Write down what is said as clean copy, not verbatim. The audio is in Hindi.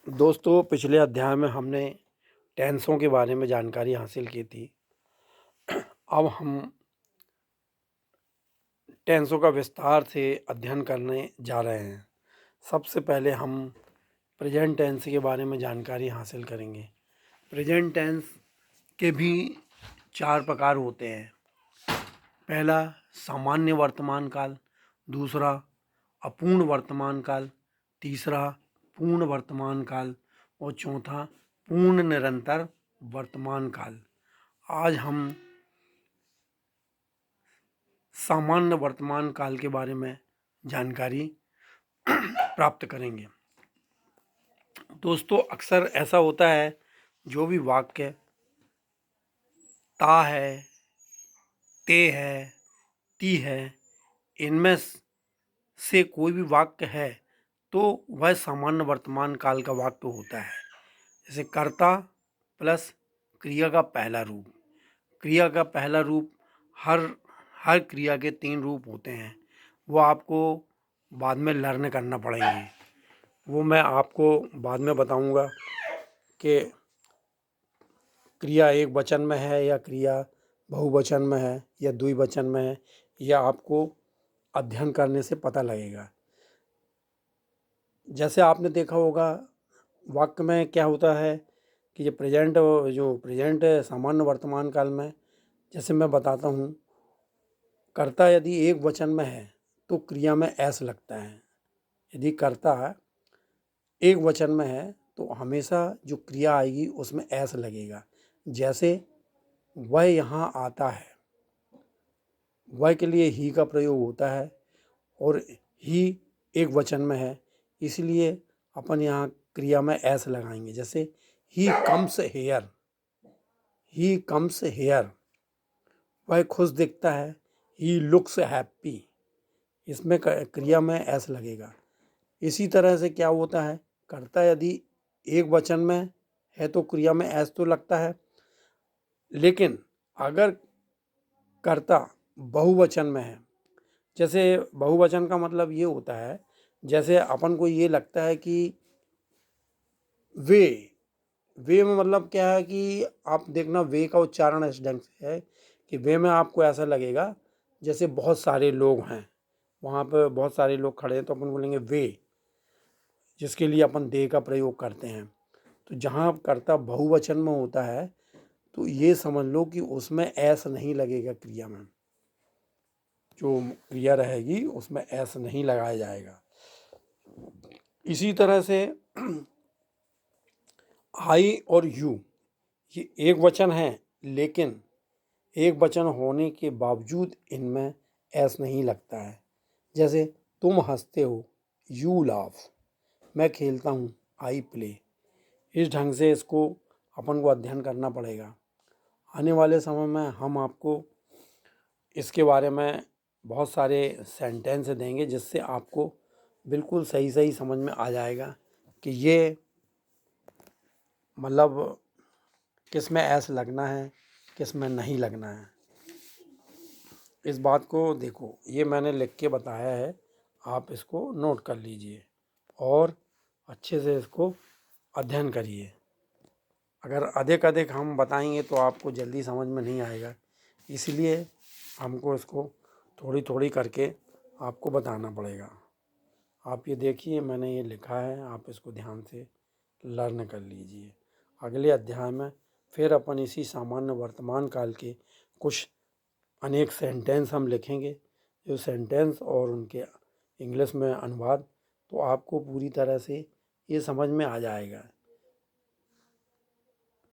दोस्तों, पिछले अध्याय में हमने टेंसों के बारे में जानकारी हासिल की थी। अब हम टेंसों का विस्तार से अध्ययन करने जा रहे हैं। सबसे पहले हम प्रेजेंट टेंस के बारे में जानकारी हासिल करेंगे। प्रेजेंट टेंस के भी 4 प्रकार होते हैं। पहला सामान्य वर्तमान काल, दूसरा अपूर्ण वर्तमान काल, तीसरा पूर्ण वर्तमान काल और चौथा पूर्ण निरंतर वर्तमान काल। आज हम सामान्य वर्तमान काल के बारे में जानकारी प्राप्त करेंगे। दोस्तों, अक्सर ऐसा होता है, जो भी वाक्य ता है, ते है, ती है, इनमें से कोई भी वाक्य है तो वह सामान्य वर्तमान काल का वाक्य होता है। जैसे कर्ता प्लस क्रिया का पहला रूप। क्रिया का पहला रूप हर क्रिया के 3 रूप होते हैं। वो आपको बाद में लर्न करना पड़ेंगे। वो मैं आपको बाद में बताऊंगा कि क्रिया एक वचन में है या क्रिया बहुवचन में है या द्विवचन में है, या आपको अध्ययन करने से पता लगेगा। जैसे आपने देखा होगा, वाक्य में क्या होता है कि जो प्रेजेंट सामान्य वर्तमान काल में, जैसे मैं बताता हूँ, कर्ता यदि एक वचन में है तो क्रिया में एस लगता है। यदि कर्ता एक वचन में है तो हमेशा जो क्रिया आएगी उसमें एस लगेगा। जैसे वह यहाँ आता है, वह के लिए ही का प्रयोग होता है और ही एक वचन में है, इसलिए अपन यहाँ क्रिया में एस लगाएंगे। जैसे he comes here, he comes here, वह खुश दिखता है, ही लुक्स हैप्पी, इसमें क्रिया में एस लगेगा। इसी तरह से क्या होता है, कर्ता यदि एक वचन में है तो क्रिया में एस तो लगता है, लेकिन अगर कर्ता बहुवचन में है, जैसे बहुवचन का मतलब ये होता है, जैसे अपन को ये लगता है कि वे में मतलब क्या है कि आप देखना, वे का उच्चारण इस ढंग से है कि वे में आपको ऐसा लगेगा जैसे बहुत सारे लोग हैं, वहाँ पर बहुत सारे लोग खड़े हैं, तो अपन बोलेंगे वे, जिसके लिए अपन दे का प्रयोग करते हैं। तो जहाँ कर्ता बहुवचन में होता है तो ये समझ लो कि उसमें एस नहीं लगेगा। क्रिया में जो क्रिया रहेगी उसमें एस नहीं लगाया जाएगा। इसी तरह से आई और यू, ये एक वचन है, लेकिन एक वचन होने के बावजूद इनमें एस नहीं लगता है। जैसे तुम हंसते हो, यू लाफ, मैं खेलता हूँ, आई प्ले। इस ढंग से इसको अपन को अध्ययन करना पड़ेगा। आने वाले समय में हम आपको इसके बारे में बहुत सारे सेंटेंस देंगे, जिससे आपको बिल्कुल सही सही समझ में आ जाएगा कि ये मतलब किस में एस लगना है, किस में नहीं लगना है। इस बात को देखो, ये मैंने लिख के बताया है, आप इसको नोट कर लीजिए और अच्छे से इसको अध्ययन करिए। अगर अधिक हम बताएंगे तो आपको जल्दी समझ में नहीं आएगा, इसलिए हमको इसको थोड़ी थोड़ी करके आपको बताना पड़ेगा। आप ये देखिए, मैंने ये लिखा है, आप इसको ध्यान से लर्न कर लीजिए। अगले अध्याय में फिर अपन इसी सामान्य वर्तमान काल के कुछ अनेक सेंटेंस हम लिखेंगे। जो सेंटेंस और उनके इंग्लिश में अनुवाद, तो आपको पूरी तरह से ये समझ में आ जाएगा